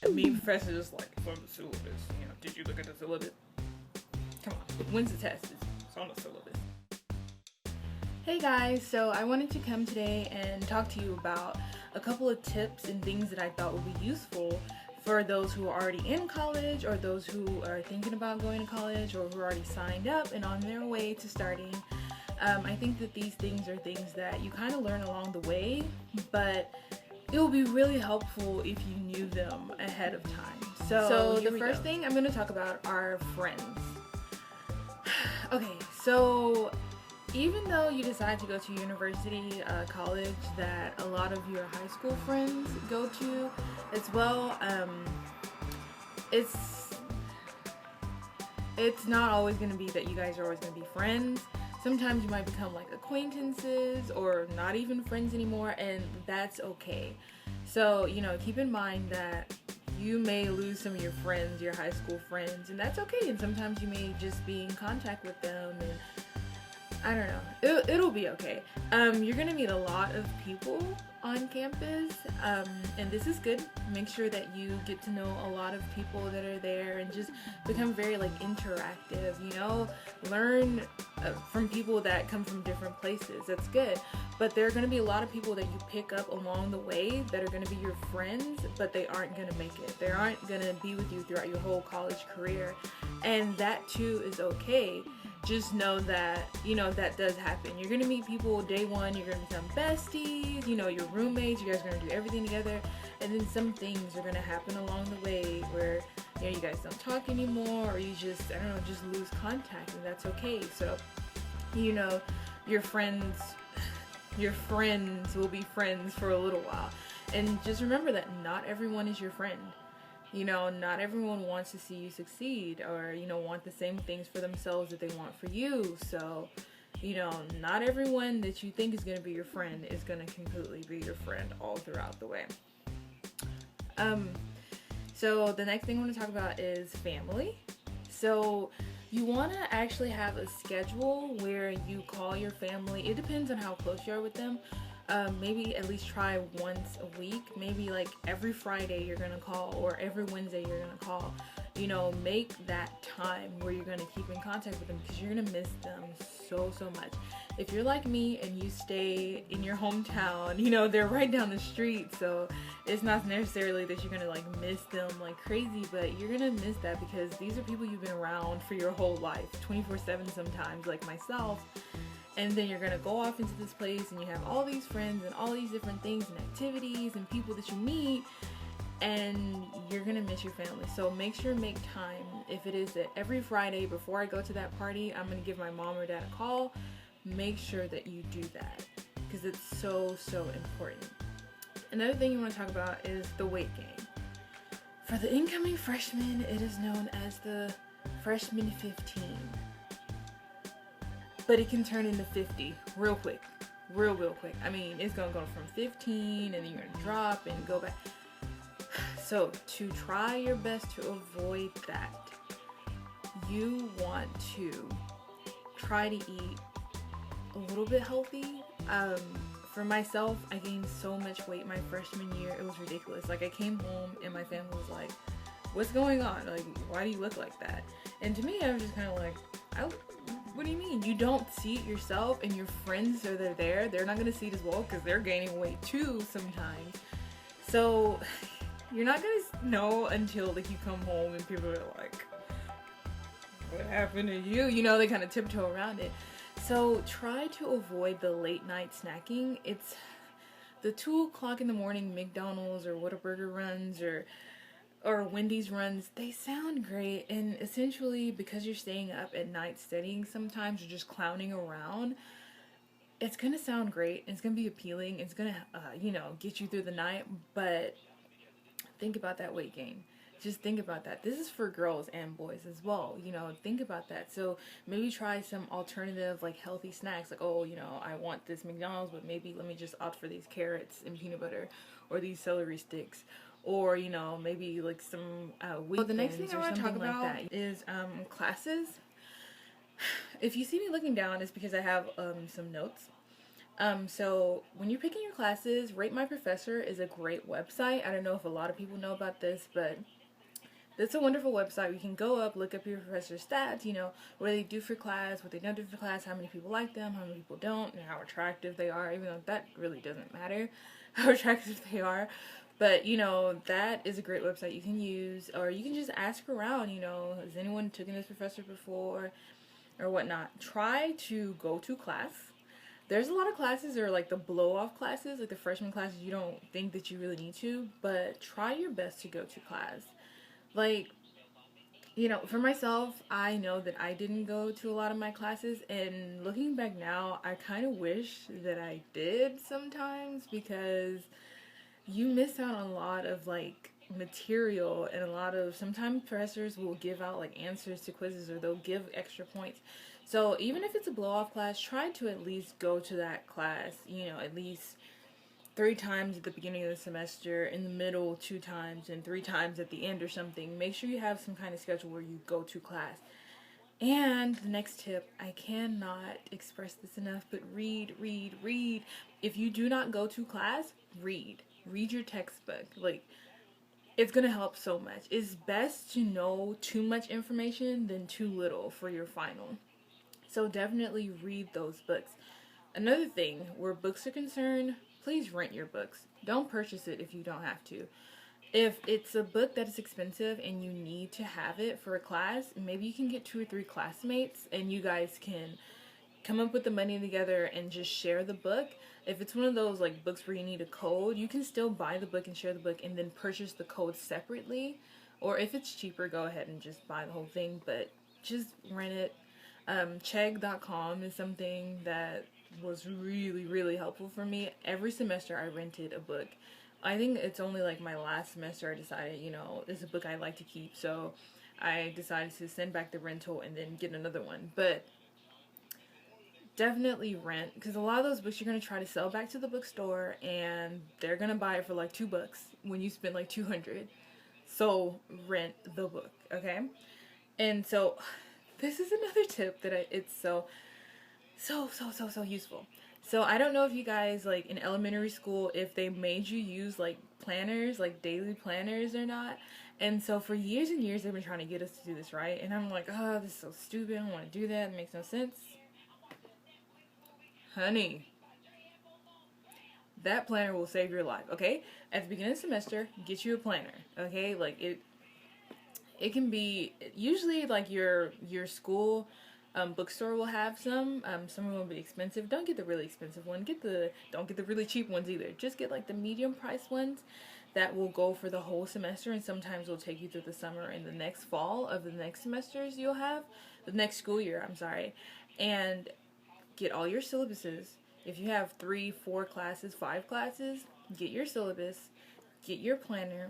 And me, professor, just like, it's on the syllabus. You know, did you look at the syllabus? Come on, when's the test? It's on the syllabus. Hey guys, so I wanted to come today and talk to you about a couple of tips and things that I thought would be useful for those who are already in college, or those who are thinking about going to college, or who are already signed up and on their way to starting. I think that these things are things that you kind of learn along the way, but it will be really helpful if you knew them ahead of time. So the first thing I'm going to talk about are friends. Okay, so even though you decide to go to university, college that a lot of your high school friends go to as well, it's not always going to be that you guys are always going to be friends. Sometimes you might become like acquaintances or not even friends anymore, and that's okay. So, you know, keep in mind that you may lose some of your friends, your high school friends, and that's okay. And sometimes you may just be in contact with them, and I don't know, it'll be okay. You're gonna meet a lot of people on campus, and this is good. Make sure that you get to know a lot of people that are there and just become very like interactive, you know, learn from people that come from different places. That's good. But there are going to be a lot of people that you pick up along the way that are going to be your friends, but they aren't going to make it. They aren't going to be with you throughout your whole college career, and that too is okay. Just know that, you know, that does happen. You're going to meet people day one, you're going to become besties, you know, your roommates, you guys are going to do everything together, and then some things are going to happen along the way where, you know, you guys don't talk anymore, or you just, I don't know, just lose contact, and that's okay. So, you know, your friends will be friends for a little while. And just remember that not everyone is your friend. You know, not everyone wants to see you succeed, or, you know, want the same things for themselves that they want for you. So, you know, not everyone that you think is going to be your friend is going to completely be your friend all throughout the way. So the next thing I want to talk about is family. So you want to actually have a schedule where you call your family. It depends on how close you are with them. Maybe at least try once a week. Maybe like every Friday you're gonna call, or every Wednesday you're gonna call. You know, make that time where you're gonna keep in contact with them, because you're gonna miss them so much. If you're like me and you stay in your hometown, you know, they're right down the street, so it's not necessarily that you're gonna like miss them like crazy, but you're gonna miss that because these are people you've been around for your whole life, 24/7 sometimes, like myself. And then you're gonna go off into this place and you have all these friends and all these different things and activities and people that you meet, and you're gonna miss your family. So make sure, make time. If it is that every Friday before I go to that party, I'm gonna give my mom or dad a call. Make sure that you do that, because it's so important. Another thing you want to talk about is the weight gain. For the incoming freshmen, it is known as the freshman 15. But it can turn into 50 real quick. Real quick. I mean, it's going to go from 15 and then you're going to drop and go back. So to try your best to avoid that, you want to try to eat a little bit healthy. For myself, I gained so much weight my freshman year. It was ridiculous. Like, I came home and my family was like, what's going on? Like, why do you look like that? And to me, I was just kind of like, what do you mean? You don't see it yourself, and your friends are there. They're not going to see it as well because they're gaining weight too sometimes. So you're not going to know until like you come home and people are like, what happened to you? You know, they kind of tiptoe around it. So try to avoid the late night snacking. It's the 2 o'clock in the morning McDonald's or Whataburger runs or Wendy's runs. They sound great, and essentially because you're staying up at night studying sometimes, or just clowning around, it's gonna sound great, it's gonna be appealing, it's gonna you know, get you through the night. But think about that weight gain. Just think about that. This is for girls and boys as well, you know, think about that. So maybe try some alternative, like healthy snacks, like, oh, you know, I want this McDonald's, but maybe let me just opt for these carrots and peanut butter, or these celery sticks, or, you know, maybe like some wheat. So the next thing I want to talk about like that is classes. If you see me looking down, it's because I have some notes. So when you're picking your classes, Rate My Professor is a great website. I don't know if a lot of people know about this, but it's a wonderful website. You can go up, look up your professor's stats, what they do for class, what they don't do for class, how many people like them, how many people don't, and how attractive they are, even though that really doesn't matter how attractive they are. But, that is a great website you can use, or you can just ask around, has anyone taken this professor before, or whatnot. Try to go to class. There's a lot of classes that are like the blow off classes, like the freshman classes you don't think that you really need to, but try your best to go to class. Like, for myself, I know that I didn't go to a lot of my classes, and looking back now, I kind of wish that I did sometimes, because you miss out on a lot of like material, and a lot of, sometimes professors will give out like answers to quizzes, or they'll give extra points. So even if it's a blow off class, try to at least go to that class, at least 3 times at the beginning of the semester, in the middle 2 times, and 3 times at the end or something. Make sure you have some kind of schedule where you go to class. And the next tip, I cannot express this enough, but read, read, read. If you do not go to class, read. Read your textbook. Like, it's going to help so much. It's best to know too much information than too little for your final. So definitely read those books. Another thing, where books are concerned, please rent your books. Don't purchase it if you don't have to. If it's a book that is expensive and you need to have it for a class, maybe you can get 2 or 3 classmates and you guys can come up with the money together and just share the book. If it's one of those like books where you need a code, you can still buy the book and share the book and then purchase the code separately. Or if it's cheaper, go ahead and just buy the whole thing, but just rent it. Chegg.com is something that was really, really helpful for me. Every semester I rented a book. I think it's only like my last semester I decided, it's a book I like to keep, so I decided to send back the rental and then get another one. But definitely rent, because a lot of those books you're going to try to sell back to the bookstore and they're going to buy it for like $2 when you spend like 200. So rent the book, okay? And so this is another tip that it's so useful. So I don't know if you guys, like in elementary school, if they made you use like planners, like daily planners or not. And so for years and years they've been trying to get us to do this, right? And I'm like, oh, this is so stupid. I don't want to do that. It makes no sense. Honey, that planner will save your life, okay? At the beginning of the semester, get you a planner, okay? Like it can be, usually like your school bookstore will have some. Some of them will be expensive. Don't get the really expensive one. Don't get the really cheap ones either. Just get like the medium price ones that will go for the whole semester, and sometimes will take you through the summer and the next fall of the next semesters you'll have, the next school year, I'm sorry. And get all your syllabuses. If you have 3, 4 classes, 5 classes, get your syllabus, get your planner,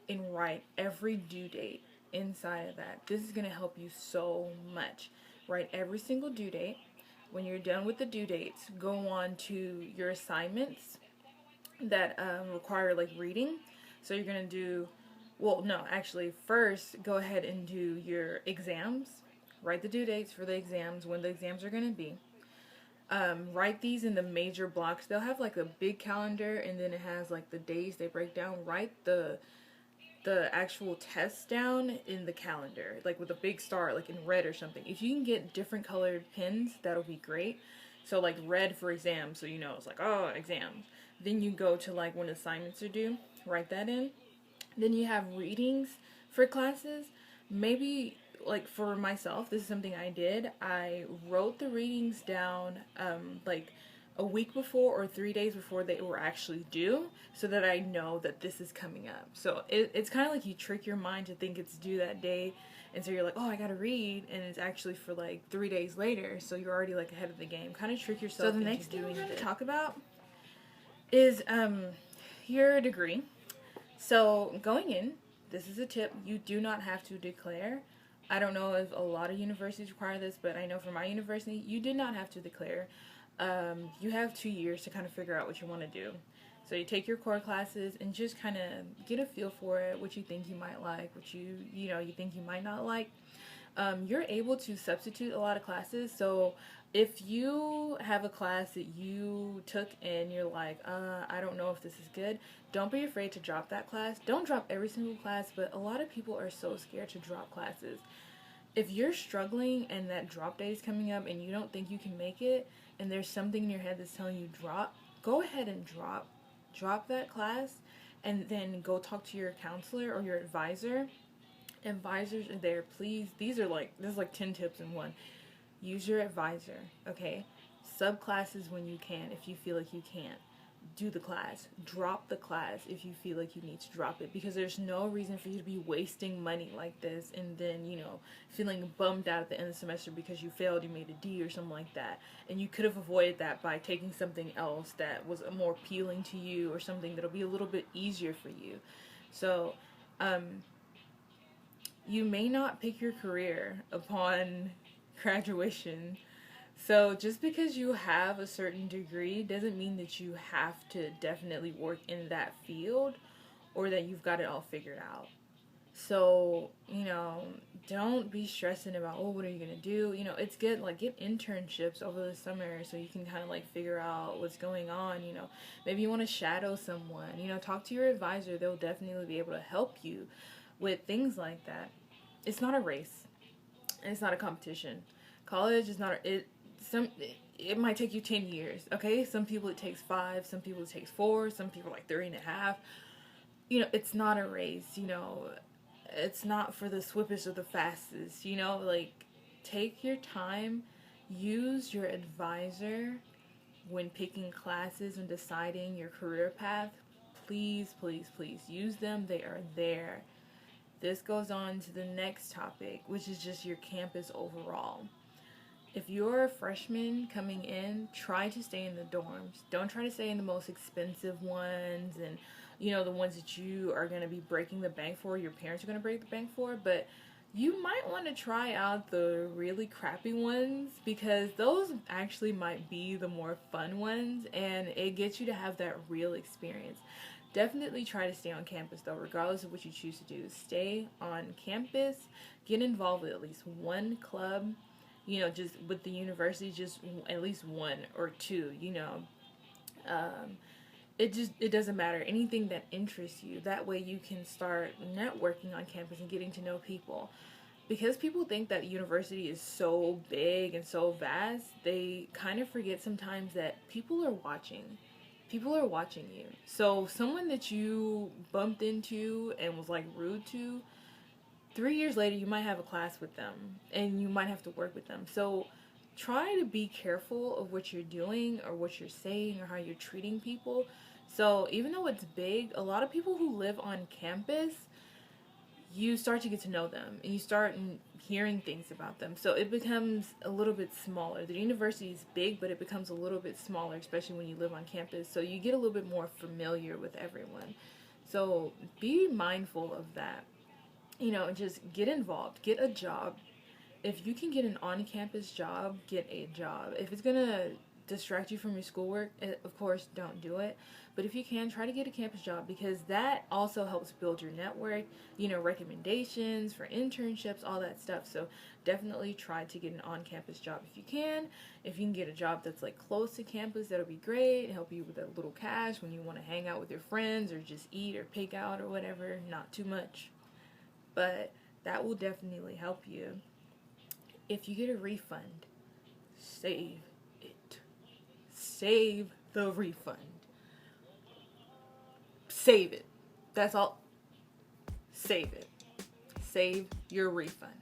and write every due date inside of that. This is going to help you so much. Write every single due date. When you're done with the due dates, go on to your assignments that require like reading. So you're going to do, well, no, actually, first go ahead and do your exams. Write the due dates for the exams, when the exams are going to be. Write these in the major blocks. They'll have like a big calendar, and then it has like the days they break down. Write the actual tests down in the calendar, like with a big star, like in red or something. If you can get different colored pens, that'll be great. So like red for exams, so it's like, oh, exams. Then you go to like when assignments are due, write that in. Then you have readings for classes. Maybe like for myself, this is something I did. I wrote the readings down like a week before or 3 days before they were actually due, so that I know that this is coming up. So it's kind of like you trick your mind to think it's due that day, and so you're like, oh, I gotta read, and it's actually for like 3 days later, so you're already like ahead of the game. Kind of trick yourself. So the next thing we're going to talk about is your degree. So going in, this is a tip, you do not have to declare. I don't know if a lot of universities require this, but I know for my university, you did not have to declare. You have 2 years to kind of figure out what you want to do. So you take your core classes and just kind of get a feel for it, what you think you might like, what you think you might not like. you're able to substitute a lot of classes. So if you have a class that you took and you're like, I don't know if this is good, don't be afraid to drop that class. Don't drop every single class, but a lot of people are so scared to drop classes. If you're struggling and that drop day is coming up and you don't think you can make it, and there's something in your head that's telling you drop, go ahead and drop that class, and then go talk to your counselor or your advisor. Advisors are there, please. This is like 10 tips in one. Use your advisor, okay? Subclasses when you can, if you feel like you can't. Do the class. Drop the class if you feel like you need to drop it, because there's no reason for you to be wasting money like this and then, feeling bummed out at the end of the semester because you failed, you made a D or something like that. And you could have avoided that by taking something else that was more appealing to you, or something that'll be a little bit easier for you. So, you may not pick your career upon graduation. So just because you have a certain degree doesn't mean that you have to definitely work in that field, or that you've got it all figured out. So, don't be stressing about, oh, what are you going to do? It's good, like, get internships over the summer so you can kind of, like, figure out what's going on, Maybe you want to shadow someone, talk to your advisor. They'll definitely be able to help you with things like that. It's not a race. And it's not a competition. College is not it might take you 10 years, okay? Some people it takes 5, some people it takes 4, some people like 3.5. It's not a race, it's not for the swiftest or the fastest, like, take your time, use your advisor when picking classes and deciding your career path. Please, please, please use them. They are there. This goes on to the next topic, which is just your campus overall. If you're a freshman coming in, try to stay in the dorms. Don't try to stay in the most expensive ones and, the ones that you are going to be breaking the bank for, your parents are going to break the bank for, but you might want to try out the really crappy ones, because those actually might be the more fun ones, and it gets you to have that real experience. Definitely try to stay on campus, though, regardless of what you choose to do. Stay on campus. Get involved with at least one club. Just with the university, just at least 1 or 2. It doesn't matter. Anything that interests you. That way you can start networking on campus and getting to know people. Because people think that university is so big and so vast, they kind of forget sometimes that people are watching. People are watching you. So someone that you bumped into and was like rude to, 3 years later you might have a class with them and you might have to work with them. So try to be careful of what you're doing or what you're saying or how you're treating people. So even though it's big, a lot of people who live on campus, you start to get to know them and you start hearing things about them. So it becomes a little bit smaller. The university is big, but it becomes a little bit smaller, especially when you live on campus. So you get a little bit more familiar with everyone. So be mindful of that. Just get involved. Get a job. If you can get an on-campus job, get a job. If it's going to distract you from your schoolwork, of course, don't do it. But if you can, try to get a campus job, because that also helps build your network, recommendations for internships, all that stuff. So definitely try to get an on-campus job if you can. If you can get a job that's like close to campus, that'll be great. Help you with a little cash when you want to hang out with your friends or just eat or pick out or whatever. Not too much. But that will definitely help you. If you get a refund, save it. Save the refund. Save it. That's all. Save it. Save your refund.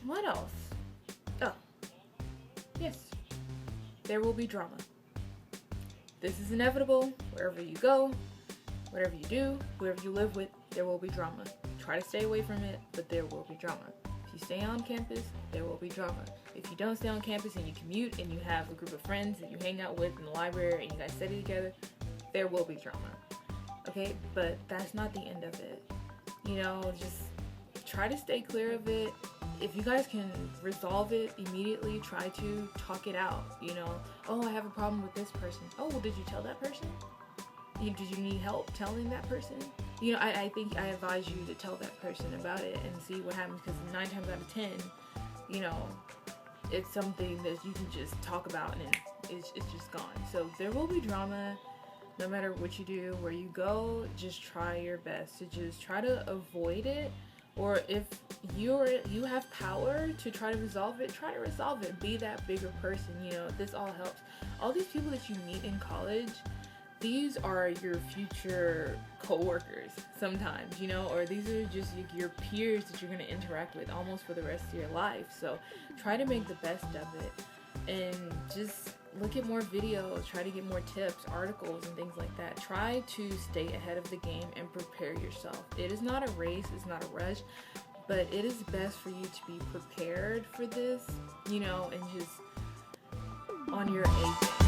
What else? Oh, yes. There will be drama. This is inevitable. Wherever you go, whatever you do, whoever you live with, there will be drama. Try to stay away from it, but there will be drama. If you stay on campus, there will be drama. If you don't stay on campus and you commute and you have a group of friends that you hang out with in the library and you guys study together, there will be drama. Okay? But that's not the end of it. Just try to stay clear of it. If you guys can resolve it immediately, try to talk it out. Oh, I have a problem with this person. Oh, well, did you tell that person? Did you need help telling that person? you know, I think I advise you to tell that person about it and see what happens, because 9 times out of 10, you know, it's something that you can just talk about and it's just gone. So there will be drama no matter what you do, where you go. Just try your best to just try to avoid it. Or if you have power to try to resolve it, try to resolve it. Be that bigger person. You know, this all helps. All these people that you meet in college, these are your future co-workers sometimes, you know, or these are just your peers that you're going to interact with almost for the rest of your life. So try to make the best of it and just look at more videos, try to get more tips, articles, and things like that. Try to stay ahead of the game and prepare yourself. It is not a race, it's not a rush, but it is best for you to be prepared for this, you know, and just on your A game.